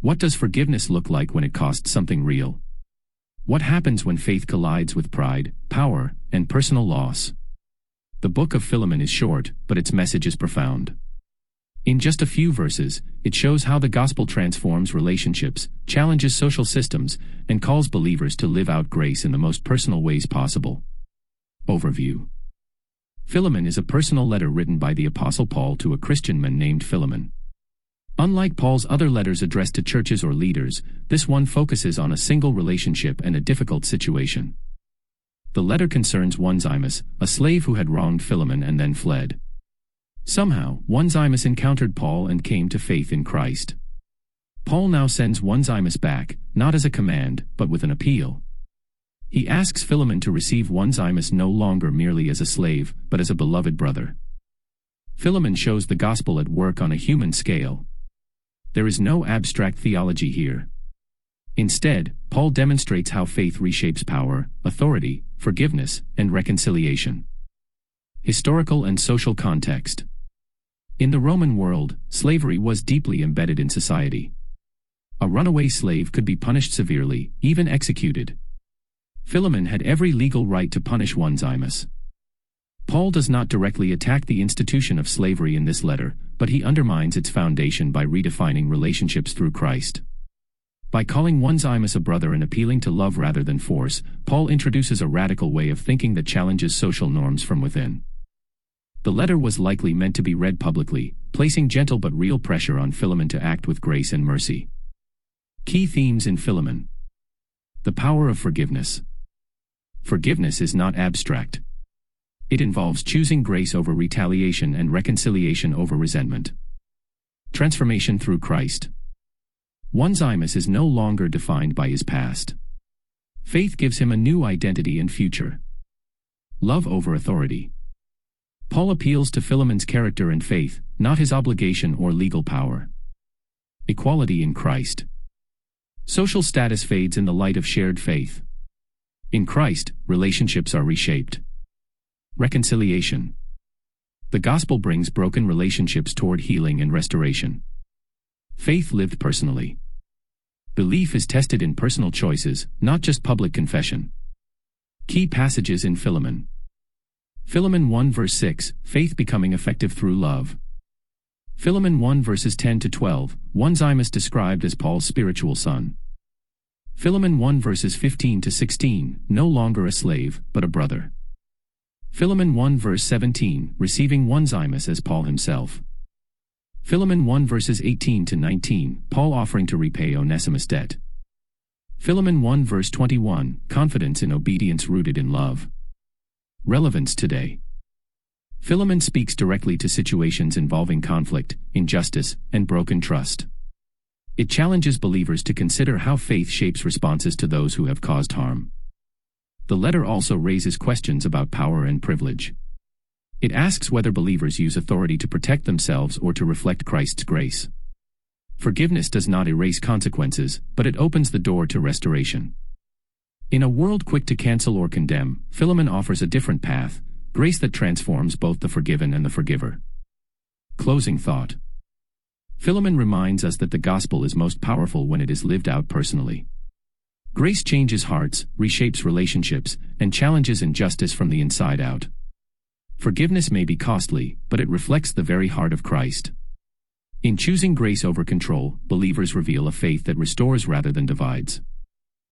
What does forgiveness look like when it costs something real? What happens when faith collides with pride, power, and personal loss? The book of Philemon is short, but its message is profound. In just a few verses, it shows how the gospel transforms relationships, challenges social systems, and calls believers to live out grace in the most personal ways possible. Overview. Philemon is a personal letter written by the Apostle Paul to a Christian man named Philemon. Unlike Paul's other letters addressed to churches or leaders, this one focuses on a single relationship and a difficult situation. The letter concerns Onesimus, a slave who had wronged Philemon and then fled. Somehow, Onesimus encountered Paul and came to faith in Christ. Paul now sends Onesimus back, not as a command, but with an appeal. He asks Philemon to receive Onesimus no longer merely as a slave, but as a beloved brother. Philemon shows the gospel at work on a human scale. There is no abstract theology here. Instead, Paul demonstrates how faith reshapes power, authority, forgiveness, and reconciliation. Historical and social context. In the Roman world, slavery was deeply embedded in society. A runaway slave could be punished severely, even executed. Philemon had every legal right to punish Onesimus. Paul does not directly attack the institution of slavery in this letter, but he undermines its foundation by redefining relationships through Christ. By calling Onesimus a brother and appealing to love rather than force, Paul introduces a radical way of thinking that challenges social norms from within. The letter was likely meant to be read publicly, placing gentle but real pressure on Philemon to act with grace and mercy. Key themes in Philemon. The power of forgiveness. Forgiveness is not abstract. It involves choosing grace over retaliation and reconciliation over resentment. Transformation through Christ. Onesimus is no longer defined by his past. Faith gives him a new identity and future. Love over authority. Paul appeals to Philemon's character and faith, not his obligation or legal power. Equality in Christ. Social status fades in the light of shared faith. In Christ, relationships are reshaped. Reconciliation. The gospel brings broken relationships toward healing and restoration. Faith lived personally. Belief is tested in personal choices, not just public confession. Key passages in Philemon. Philemon 1 verse 6, faith becoming effective through love. Philemon 1 verses 10 to 12, Onesimus described as Paul's spiritual son. Philemon 1 verses 15 to 16, no longer a slave, but a brother. Philemon 1 verse 17, receiving Onesimus as Paul himself. Philemon 1 verses 18 to 19, Paul offering to repay Onesimus' debt. Philemon 1 verse 21, confidence in obedience rooted in love. Relevance Today. Philemon speaks directly to situations involving conflict, injustice, and broken trust. It challenges believers to consider how faith shapes responses to those who have caused harm. The letter also raises questions about power and privilege. It asks whether believers use authority to protect themselves or to reflect Christ's grace. Forgiveness does not erase consequences, but it opens the door to restoration. In a world quick to cancel or condemn, Philemon offers a different path, grace that transforms both the forgiven and the forgiver. Closing thought. Philemon reminds us that the gospel is most powerful when it is lived out personally. Grace changes hearts, reshapes relationships, and challenges injustice from the inside out. Forgiveness may be costly, but it reflects the very heart of Christ. In choosing grace over control, believers reveal a faith that restores rather than divides.